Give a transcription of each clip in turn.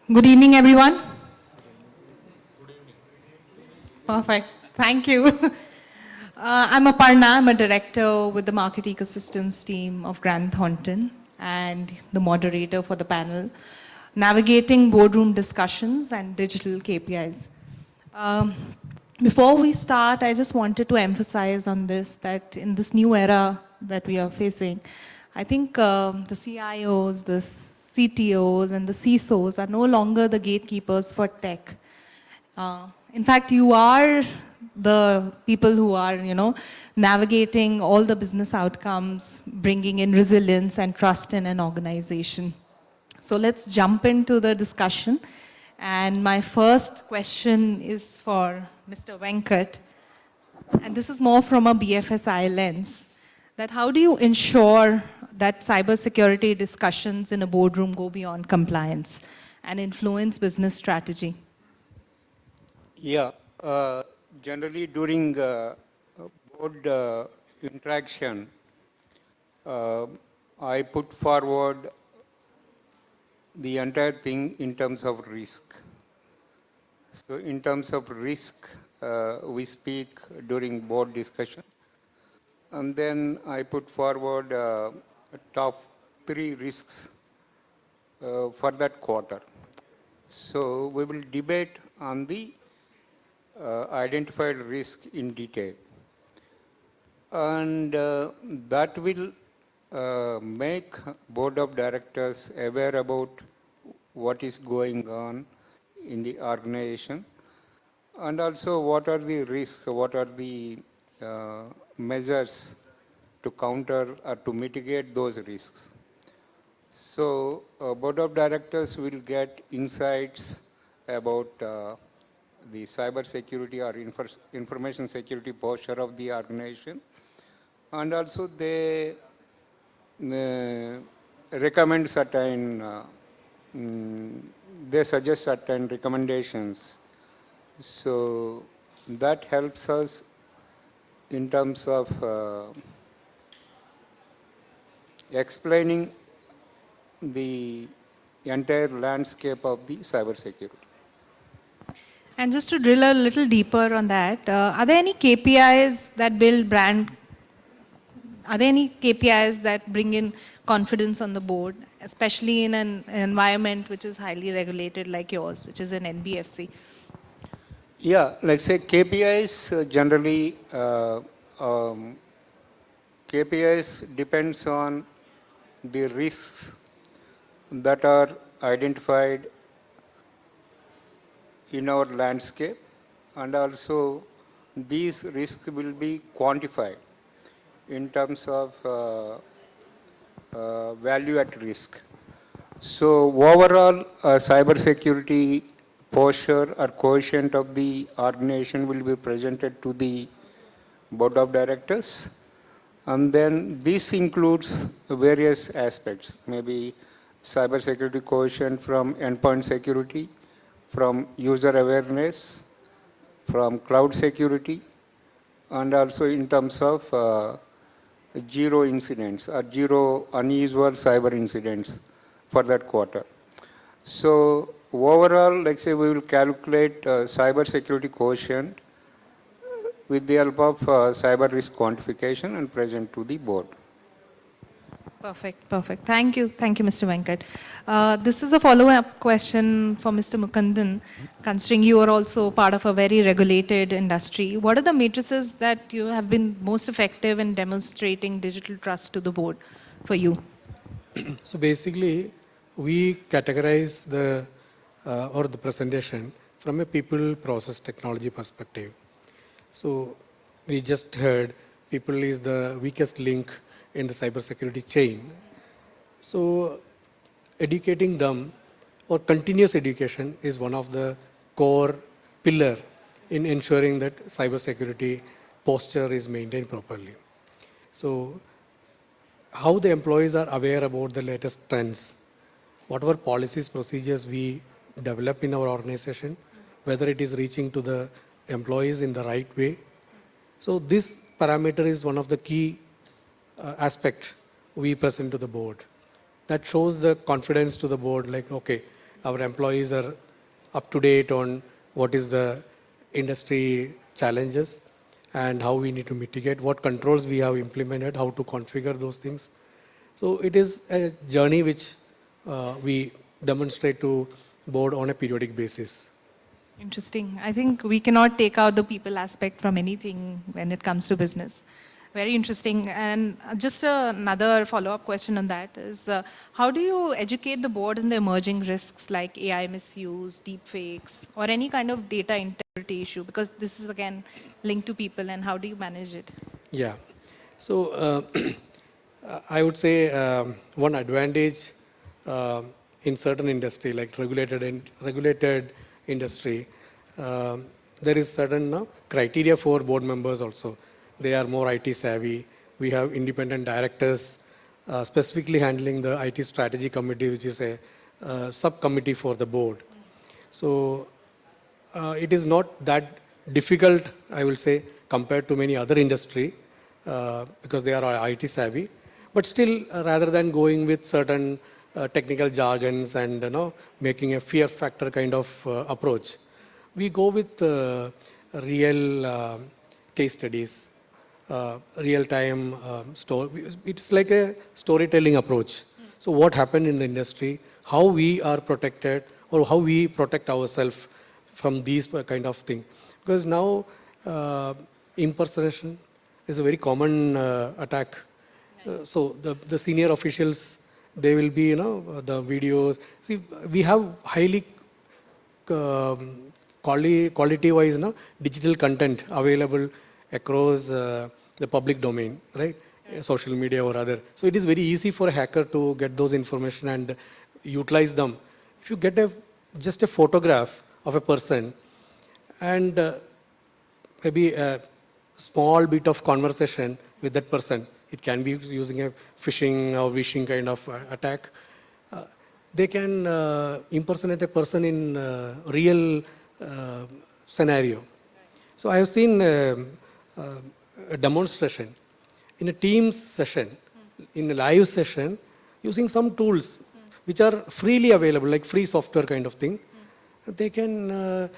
Good evening, everyone. Perfect. Thank you. I'm Aparna. I'm a director with the Market Ecosystems team of Grand Thornton and the moderator for the panel, Navigating Boardroom Discussions and Digital KPIs. Um, Before we start, I just wanted to emphasize on this, that in this new era that we are facing, I think the CIOs, the CTOs, and the CISOs are no longer the gatekeepers for tech. In fact, you are the people who are, navigating all the business outcomes, bringing in resilience and trust in an organization. So let's jump into the discussion. And my first question is for Mr. Venkat. And this is more from a BFSI lens, that how do you ensure that cybersecurity discussions in a boardroom go beyond compliance and influence business strategy? Yeah, generally during board interaction, I put forward the entire thing in terms of risk. So in terms of risk, we speak during board discussion. And then I put forward top 3 risks for that quarter. So we will debate on the identified risk in detail. And that will make board of directors aware about what is going on in the organization, and also what are the risks, what are the measures to counter or to mitigate those risks. So board of directors will get insights about the cyber security or information security posture of the organization, and also they recommend certain, they suggest certain recommendations. So that helps us in terms of explaining the entire landscape of the cyber security. And just to drill a little deeper on that, are there any KPIs that build brand? Are there any KPIs that bring in confidence on the board, especially in an environment which is highly regulated like yours, which is an NBFC? Yeah, let's say KPIs generally, KPIs depends on the risks that are identified in our landscape, and also these risks will be quantified in terms of value at risk. So overall cyber security posture or quotient of the organization will be presented to the board of directors, and then this includes various aspects, maybe cyber security quotient from endpoint security, from user awareness, from cloud security, and also in terms of zero incidents or zero unusual cyber incidents for that quarter. So overall, let's say we will calculate cyber security quotient with the help of cyber risk quantification and present to the board. Perfect, perfect. Thank you, Mr. Venkat. This is a follow-up question for Mr. Mukundan. Considering you are also part of a very regulated industry, what are the matrices that you have been most effective in demonstrating digital trust to the board for you? So basically, we categorize the presentation from a people process technology perspective. So we just heard people is the weakest link in the cybersecurity chain. So educating them, or continuous education, is one of the core pillar in ensuring that cybersecurity posture is maintained properly. So how the employees are aware about the latest trends, whatever policies, procedures we develop in our organization, whether it is reaching to the employees in the right way. So this parameter is one of the key aspect we present to the board. That shows the confidence to the board, like, okay, our employees are up to date on what is the industry challenges and how we need to mitigate, what controls we have implemented, how to configure those things. So it is a journey which we demonstrate to board on a periodic basis. Interesting. I think we cannot take out the people aspect from anything when it comes to business. Very interesting. And just another follow-up question on that is, how do you educate the board on the emerging risks like AI misuse, deepfakes, or any kind of data integrity issue? Because this is again linked to people, and how do you manage it? Yeah. So I would say one advantage in certain industry like regulated industry, there is certain criteria for board members also. They are more IT savvy. We have independent directors specifically handling the IT strategy committee, which is a subcommittee for the board. So it is not that difficult, I will say, compared to many other industry because they are IT savvy. But still, rather than going with certain technical jargons and making a fear factor kind of approach, we go with real case studies, real-time story. It's like a storytelling approach. So what happened in the industry, how we are protected, or how we protect ourselves from these kind of thing. Because now impersonation is a very common attack. So the senior officials, they will be, the videos. See, we have highly quality-wise, digital content available across the public domain, right? Social media or other. So it is very easy for a hacker to get those information and utilize them. If you get just a photograph of a person and maybe a small bit of conversation with that person, it can be using a phishing or vishing kind of attack. They can impersonate a person in real scenario. So I have seen a demonstration in a Teams session, in a live session, using some tools which are freely available, like free software kind of thing. They can,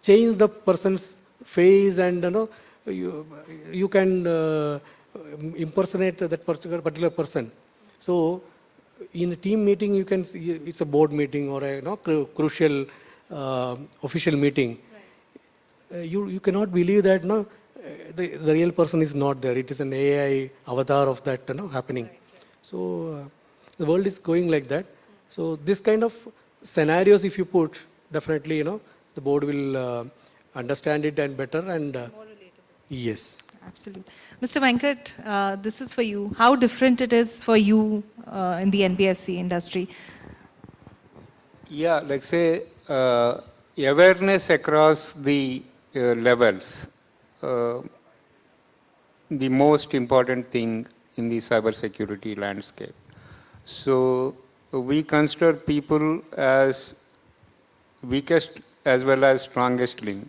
change the person's face and you can impersonate that particular person. So in a team meeting, you can see it's a board meeting or a crucial official meeting. You cannot believe that the real person is not there. It is an AI avatar of that happening. So the world is going like that. So this kind of scenarios, if you put, definitely the board will understand it and better and More relatable. yes. Absolutely. Mr. Venkat, this is for you. How different it is for you in the NBFC industry? Yeah, like say awareness across the levels. The most important thing in the cybersecurity landscape. So we consider people as weakest as well as strongest link.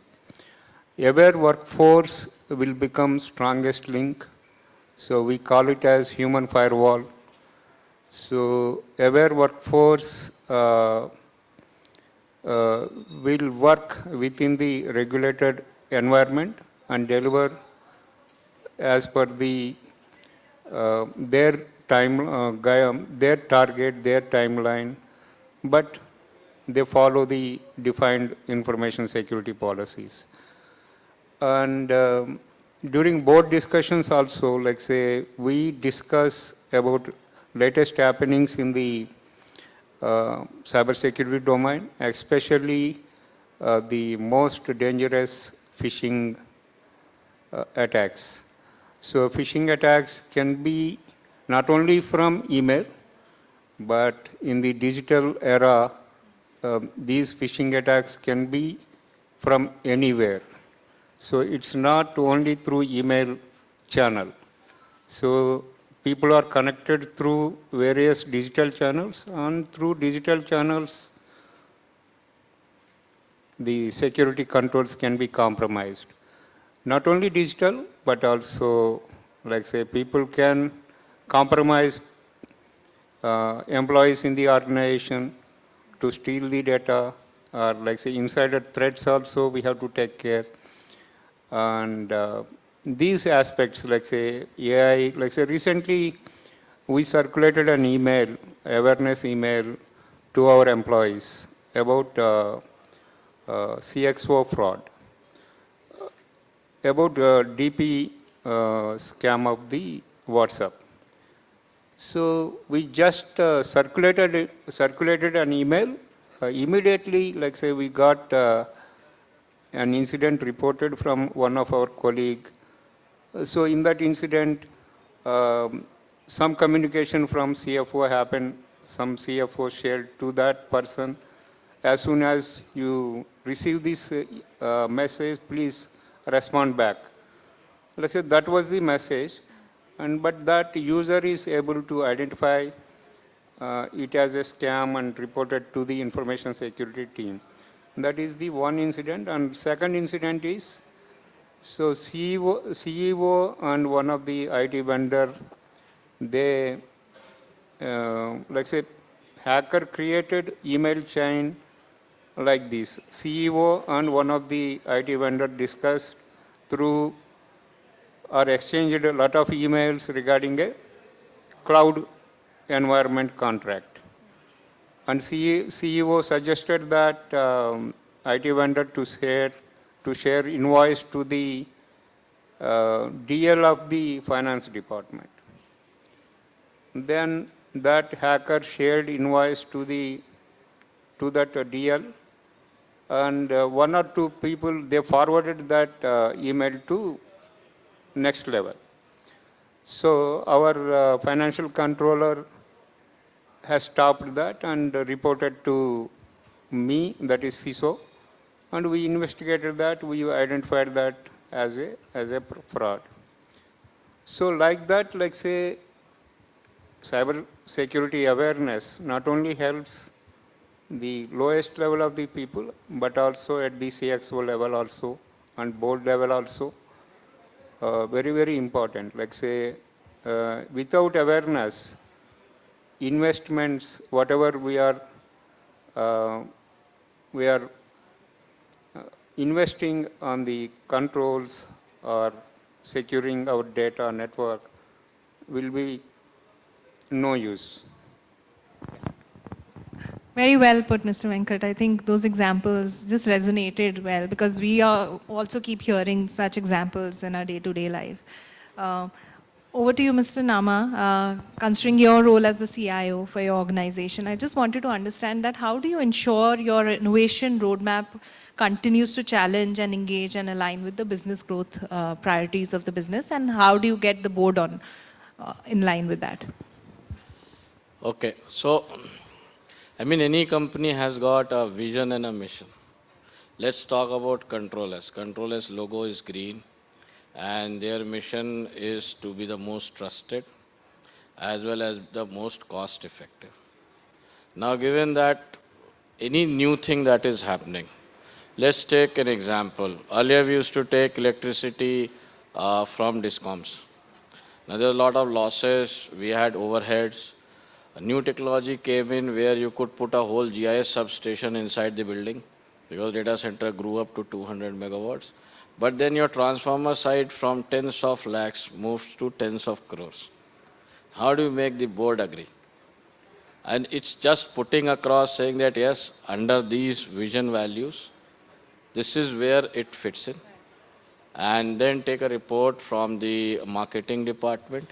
Aware workforce will become strongest link. So we call it as human firewall. So aware workforce will work within the regulated environment and deliver as per the their target, their timeline, but they follow the defined information security policies. And during board discussions also, like say, we discuss about latest happenings in the cybersecurity domain, especially the most dangerous phishing attacks. So phishing attacks can be not only from email, but in the digital era, these phishing attacks can be from anywhere. So it's not only through email channel. So people are connected through various digital channels, and through digital channels, the security controls can be compromised. Not only digital, but also, like say, people can compromise employees in the organization, to steal the data, or like say insider threats also we have to take care. And these aspects, like say AI, like say recently we circulated an email, awareness email to our employees about CXO fraud, about DP scam of the WhatsApp. So we just circulated an email. Immediately, like say, we got an incident reported from one of our colleague. So in that incident, some communication from CFO happened. Some CFO shared to that person. As soon as you receive this message, please respond back. Let's say that was the message, but that user is able to identify it as a scam and report it to the information security team. That is the one incident. And second incident is, so CEO and one of the IT vendor, they, like say, hacker created email chain like this. CEO and one of the IT vendor discussed through or exchanged a lot of emails regarding a cloud environment contract. And CEO suggested that IT vendor to share invoice to the DL of the finance department. Then that hacker shared invoice to that DL, and one or two people, they forwarded that email to next level. So our financial controller has stopped that and reported to me, that is CISO, and we investigated that. We identified that as a fraud. So like that, like say, cyber security awareness not only helps the lowest level of the people, but also at the CXO level also and board level also. Very, very important. Like say, without awareness, investments, whatever we are investing on the controls or securing our data network will be no use. Very well put, Mr. Venkat. I think those examples just resonated well because we also keep hearing such examples in our day-to-day life. Over to you, Mr. Nama. Considering your role as the CIO for your organization, I just wanted to understand that how do you ensure your innovation roadmap continues to challenge and engage and align with the business growth priorities of the business, and how do you get the board in line with that? Okay, so I mean, any company has got a vision and a mission. Let's talk about Control-S. Control-S logo is green, and their mission is to be the most trusted as well as the most cost effective. Now, given that any new thing that is happening, let's take an example. Earlier, we used to take electricity from discoms. Now, there are a lot of losses. We had overheads. A new technology came in where you could put a whole GIS substation inside the building because data center grew up to 200 megawatts. But then your transformer side from tens of lakhs moves to tens of crores. How do you make the board agree? And it's just putting across saying that yes, under these vision values, this is where it fits in. And then take a report from the marketing department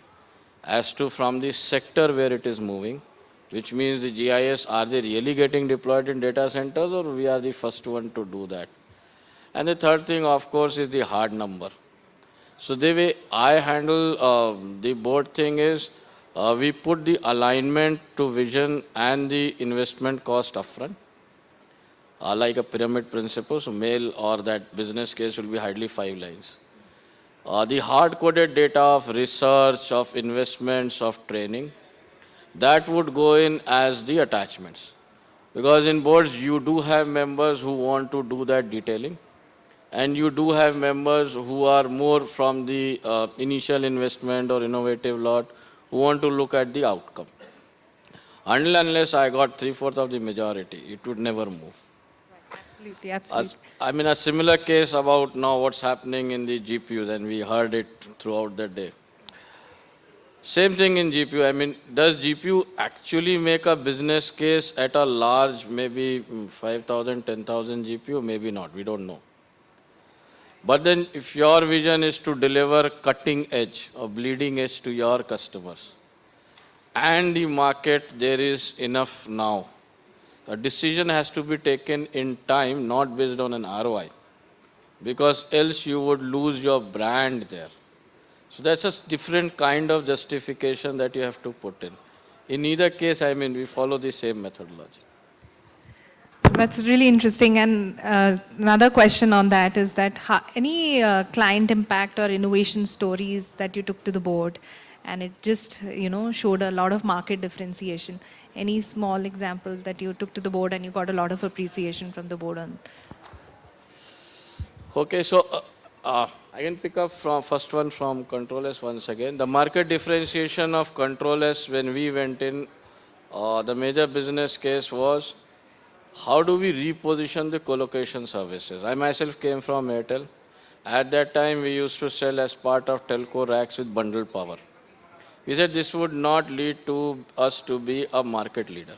as to from the sector where it is moving, which means the GIS, are they really getting deployed in data centers or we are the first one to do that? And the third thing, of course, is the hard number. So the way I handle the board thing is we put the alignment to vision and the investment cost upfront, like a pyramid principle. So mail or that business case will be hardly 5 lines. The hard-coded data of research, of investments, of training, that would go in as the attachments. Because in boards, you do have members who want to do that detailing, and you do have members who are more from the initial investment or innovative lot, who want to look at the outcome. Unless I got 3/4 of the majority, it would never move. Absolutely, absolutely. I mean, a similar case about now what's happening in the GPUs, and we heard it throughout the day. Same thing in GPU. I mean, does GPU actually make a business case at a large, maybe 5,000, 10,000 GPU? Maybe not. We don't know. But then if your vision is to deliver cutting edge or bleeding edge to your customers, and the market there is enough now, a decision has to be taken in time, not based on an ROI, because else you would lose your brand there. So that's a different kind of justification that you have to put in. In either case, I mean, we follow the same methodology. That's really interesting. And another question on that is that any client impact or innovation stories that you took to the board, and it just showed a lot of market differentiation. Any small example that you took to the board and you got a lot of appreciation from the board on? Okay, so I can pick up from first one from controllers once again. The market differentiation of controllers when we went in, the major business case was how do we reposition the colocation services. I myself came from Airtel. At that time, we used to sell as part of telco racks with bundled power. We said this would not lead to us to be a market leader.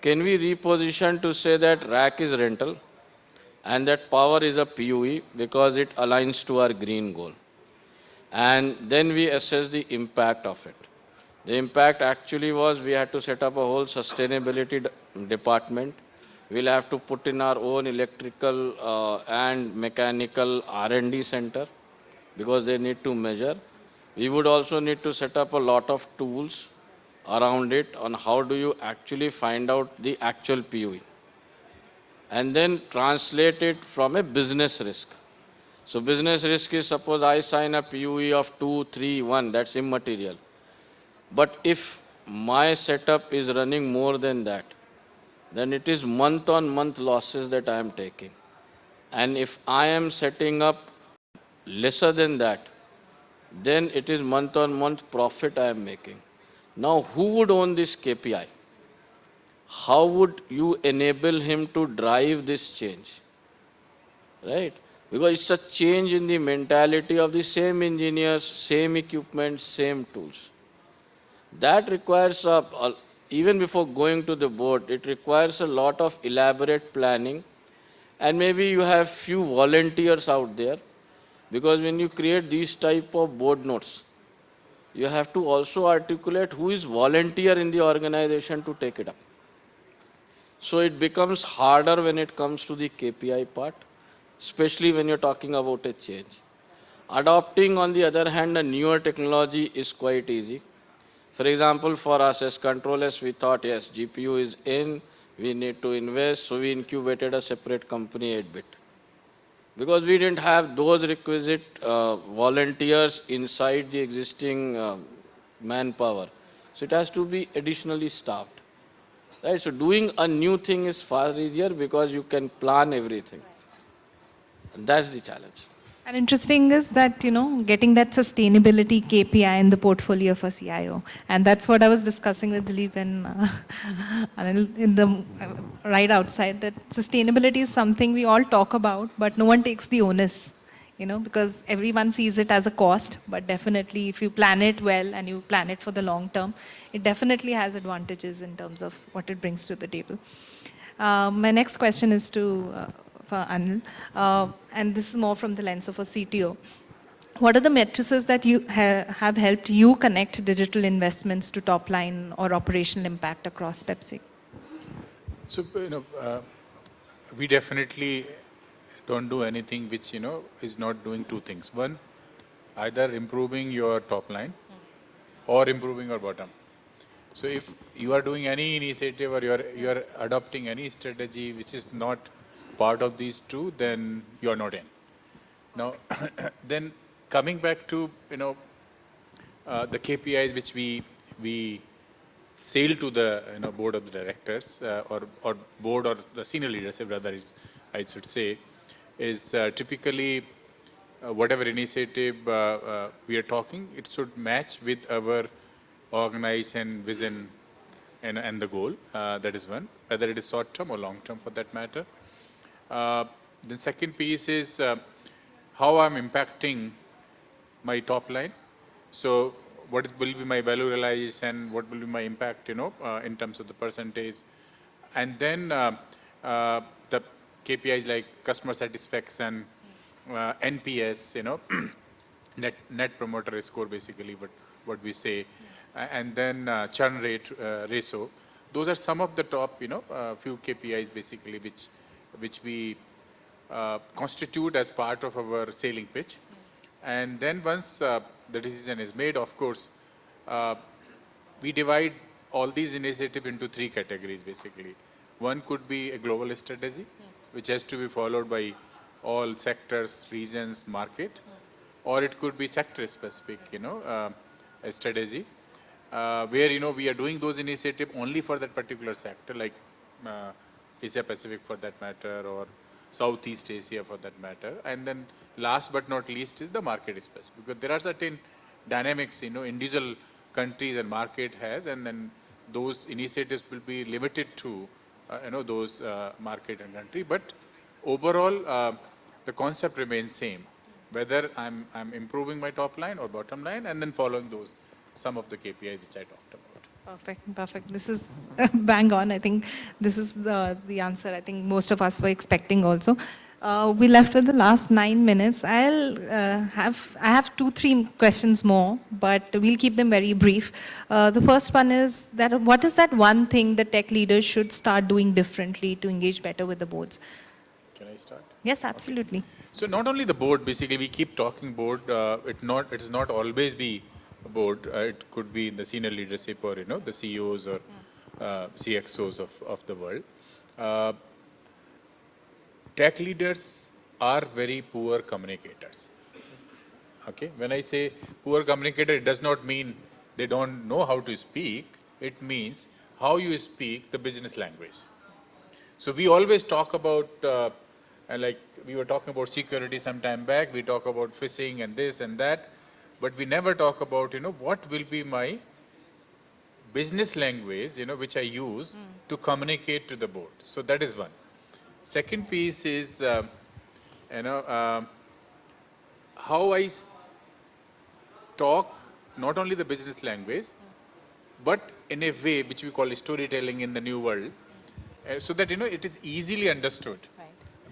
Can we reposition to say that rack is rental and that power is a PUE because it aligns to our green goal? And then we assess the impact of it. The impact actually was we had to set up a whole sustainability department. We'll have to put in our own electrical and mechanical R&D center because they need to measure. We would also need to set up a lot of tools around it on how do you actually find out the actual PUE and then translate it from a business risk. So business risk is suppose I sign a PUE of 2, 3, 1, that's immaterial. But if my setup is running more than that, then it is month-on-month losses that I am taking. And if I am setting up lesser than that, then it is month-on-month profit I am making. Now, who would own this KPI? How would you enable him to drive this change? Right? Because it's a change in the mentality of the same engineers, same equipment, same tools. That requires, even before going to the board, it requires a lot of elaborate planning. And maybe you have few volunteers out there. Because when you create these type of board notes, you have to also articulate who is volunteer in the organization to take it up. So it becomes harder when it comes to the KPI part, especially when you're talking about a change. Adopting, on the other hand, a newer technology is quite easy. For example, for us as controllers, we thought, yes, GPU is in, we need to invest, so we incubated a separate company, 8-bit. Because we didn't have those requisite volunteers inside the existing manpower. So it has to be additionally staffed. Right? So doing a new thing is far easier because you can plan everything. And that's the challenge. And interesting is that, getting that sustainability KPI in the portfolio of a CIO. And that's what I was discussing with Dilip and Anil in the right outside, that sustainability is something we all talk about, but no one takes the onus, because everyone sees it as a cost. But definitely, if you plan it well and you plan it for the long term, it definitely has advantages in terms of what it brings to the table. My next question is to for Anil, and this is more from the lens of a CTO. What are the matrices that you have helped you connect digital investments to top line or operational impact across Pepsi? So, we definitely don't do anything which, is not doing two things. One, either improving your top line or improving your bottom. So if you are doing any initiative or you are adopting any strategy which is not part of these two, then you are not in. Now, then coming back to, the KPIs which we sell to the board of the directors or board or the senior leadership rather, I should say, is typically whatever initiative we are talking, it should match with our organization vision and the goal. That is one, whether it is short term or long term for that matter. The second piece is how I'm impacting my top line. So what will be my value realization, what will be my impact, in terms of the percentage. And then the KPIs like customer satisfaction, NPS, net promoter score basically, what we say, and then churn rate ratio. Those are some of the top, few KPIs basically which we constitute as part of our selling pitch. And then once the decision is made, of course, we divide all these initiatives into three categories basically. One could be a global strategy, which has to be followed by all sectors, regions, market, or it could be sector specific, a strategy, where, we are doing those initiatives only for that particular sector, like Asia Pacific for that matter, or Southeast Asia for that matter. And then last but not least is the market specific, because there are certain dynamics, individual countries and market has, and then those initiatives will be limited to, those market and country. But overall, the concept remains same, whether I'm improving my top line or bottom line, and then following those, some of the KPIs which I talked about. Perfect. This is bang on. I think this is the answer I think most of us were expecting also. We left with the last 9 minutes. I have 2-3 questions more, but we'll keep them very brief. The first one is that what is that one thing the tech leaders should start doing differently to engage better with the boards? Can I start? Yes, absolutely. Okay. So not only the board, basically we keep talking board, it is not always be a board, it could be in the senior leadership or, the CEOs or CXOs of the world. Tech leaders are very poor communicators. Okay, when I say poor communicator, it does not mean they don't know how to speak. It means how you speak the business language. So we always talk about, like we were talking about security some time back, we talk about phishing and this and that, but we never talk about, what will be my business language, which I use to communicate to the board. So that is one. Second piece is, how I talk not only the business language, but in a way which we call storytelling in the new world, so that, it is easily understood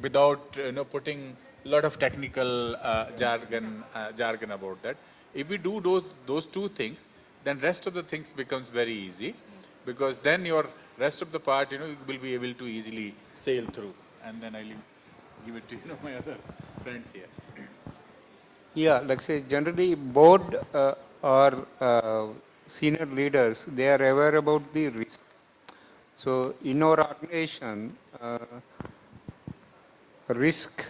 without, putting a lot of technical jargon about that. If we do those two things, then rest of the things becomes very easy, because then your rest of the part, you will be able to easily sail through. And then I'll give it to, my other friends here. Yeah, like say generally board or senior leaders, they are aware about the risk. So in our organization, risk,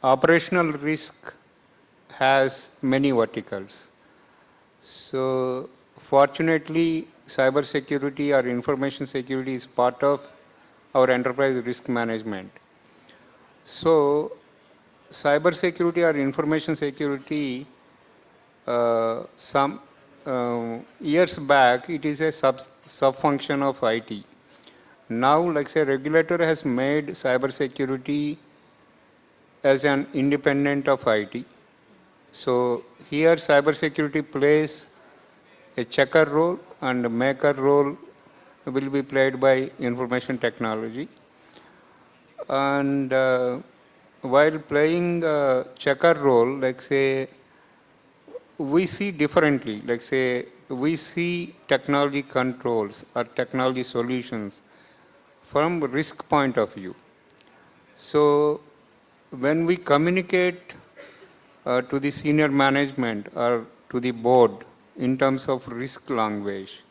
operational risk has many verticals. So fortunately, cyber security or information security is part of our enterprise risk management. So cyber security or information security, some years back, it is a sub-function of IT. Now, like say, regulator has made cyber security as an independent of IT. So here cyber security plays a checker role, and a maker role will be played by information technology. And while playing checker role, like say, we see differently. Like say, we see technology controls or technology solutions from risk point of view. So when we communicate to the senior management or to the board in terms of risk language,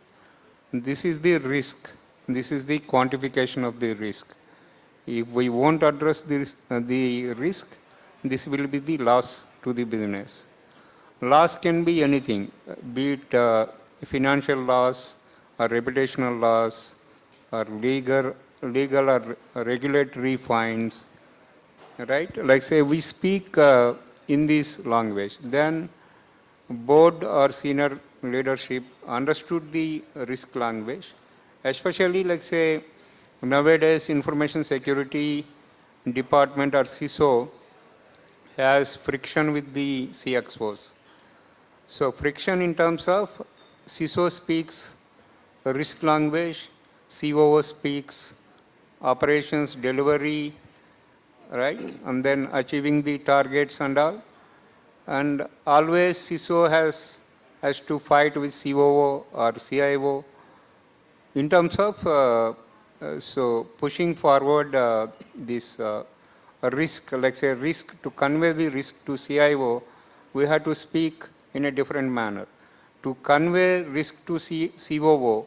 this is the risk, this is the quantification of the risk. If we won't address the risk, this will be the loss to the business. Loss can be anything, be it financial loss or reputational loss or legal or regulatory fines, right? Like say we speak in this language, then board or senior leadership understood the risk language, especially like say nowadays information security department or CISO has friction with the CXOs. So friction in terms of CISO speaks risk language, COO speaks operations delivery, right? And then achieving the targets and all. And always CISO has to fight with COO or CIO in terms of so pushing forward this risk, like say risk, to convey the risk to CIO, we have to speak in a different manner. To convey risk to COO,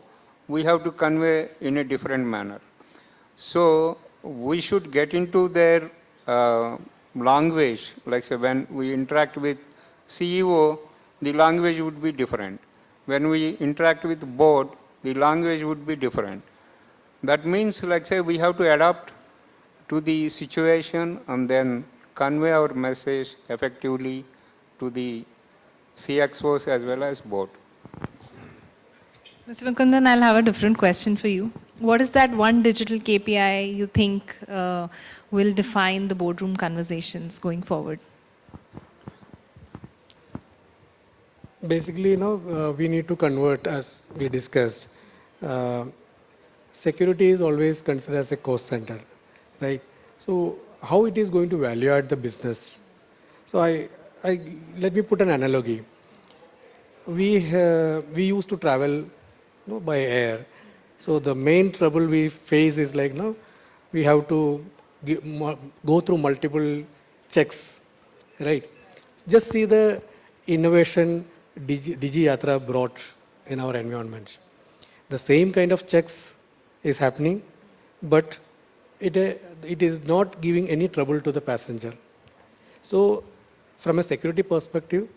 we have to convey in a different manner. So we should get into their language, like say when we interact with CEO, the language would be different. When we interact with board, the language would be different. That means, like say, we have to adapt to the situation and then convey our message effectively to the CXOs as well as board. Mr. Mukundan, I'll have a different question for you. What is that one digital KPI you think will define the boardroom conversations going forward? Basically, we need to convert, as we discussed. Security is always considered as a cost center, right? So how it is going to value add the business? So let me put an analogy. We used to travel by air. So the main trouble we face is like, we have to go through multiple checks, right? Just see the innovation Digi Yatra brought in our environment. The same kind of checks is happening, but it is not giving any trouble to the passenger. So from a security perspective,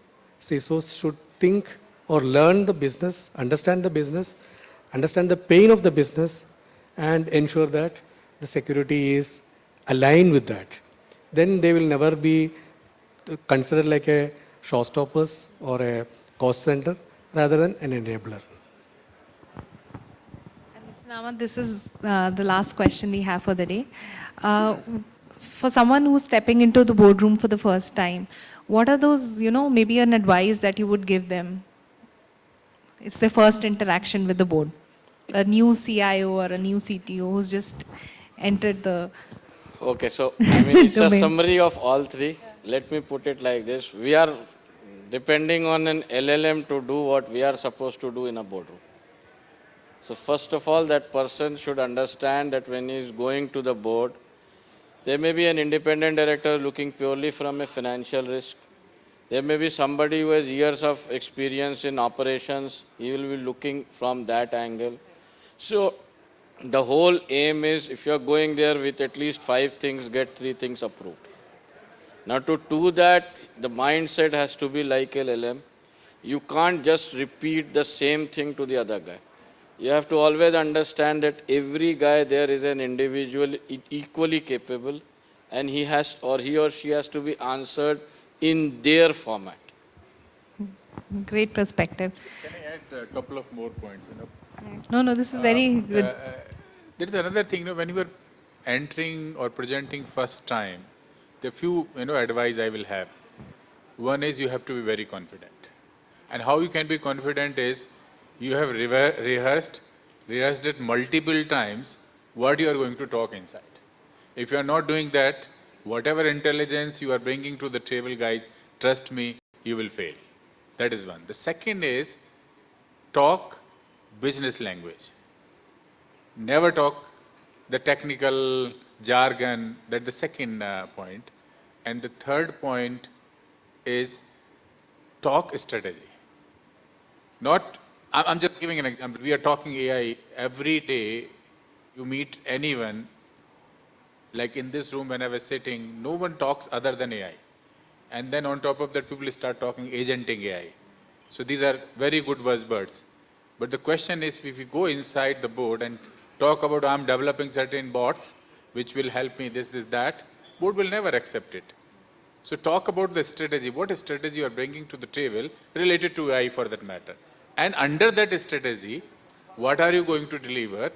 CISOs should think or learn the business, understand the pain of the business, and ensure that the security is aligned with that. Then they will never be considered like a showstoppers or a cost center rather than an enabler. And Mr. Nama, this is the last question we have for the day. For someone who's stepping into the boardroom for the first time, what are those, maybe an advice that you would give them? It's their first interaction with the board. A new CIO or a new CTO who's just entered the... Okay, so I mean, it's a summary of all three. Let me put it like this. We are depending on an LLM to do what we are supposed to do in a boardroom. So first of all, that person should understand that when he is going to the board, there may be an independent director looking purely from a financial risk. There may be somebody who has years of experience in operations. He will be looking from that angle. So the whole aim is, if you are going there with at least 5 things, get 3 things approved. Now to do that, the mindset has to be like LLM. You can't just repeat the same thing to the other guy. You have to always understand that every guy there is an individual equally capable, and he or she has to be answered in their format. Great perspective. Can I add a couple of more points? No, this is very good. There is another thing, when you are entering or presenting first time, the few advice I will have. One is you have to be very confident. And how you can be confident is you have rehearsed it multiple times what you are going to talk inside. If you are not doing that, whatever intelligence you are bringing to the table, guys, trust me, you will fail. That is one. The second is talk business language. Never talk the technical jargon. That's the second point. And the third point is talk strategy. I'm just giving an example. We are talking AI every day. You meet anyone, like in this room when I was sitting, no one talks other than AI. And then on top of that, people start talking agenting AI. So these are very good buzzwords. But the question is, if you go inside the board and talk about, I'm developing certain bots, which will help me this, that, board will never accept it. So talk about the strategy. What strategy you are bringing to the table related to AI for that matter. And under that strategy, what are you going to deliver?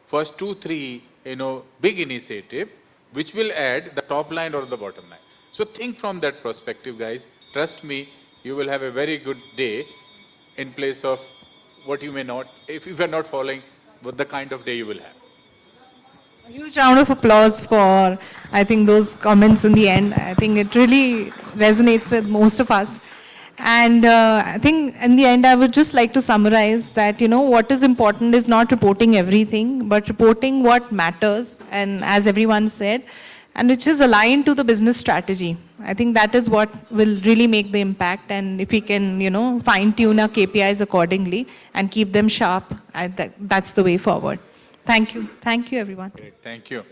First 2-3, big initiative, which will add the top line or the bottom line. So think from that perspective, guys. Trust me, you will have a very good day in place of what you may not, if you are not following what the kind of day you will have. A huge round of applause for, I think, those comments in the end. I think it really resonates with most of us. And I think in the end, I would just like to summarize that, what is important is not reporting everything, but reporting what matters, and as everyone said, and which is aligned to the business strategy. I think that is what will really make the impact. And if we can, fine-tune our KPIs accordingly and keep them sharp, that's the way forward. Thank you. Thank you, everyone. Great. Thank you.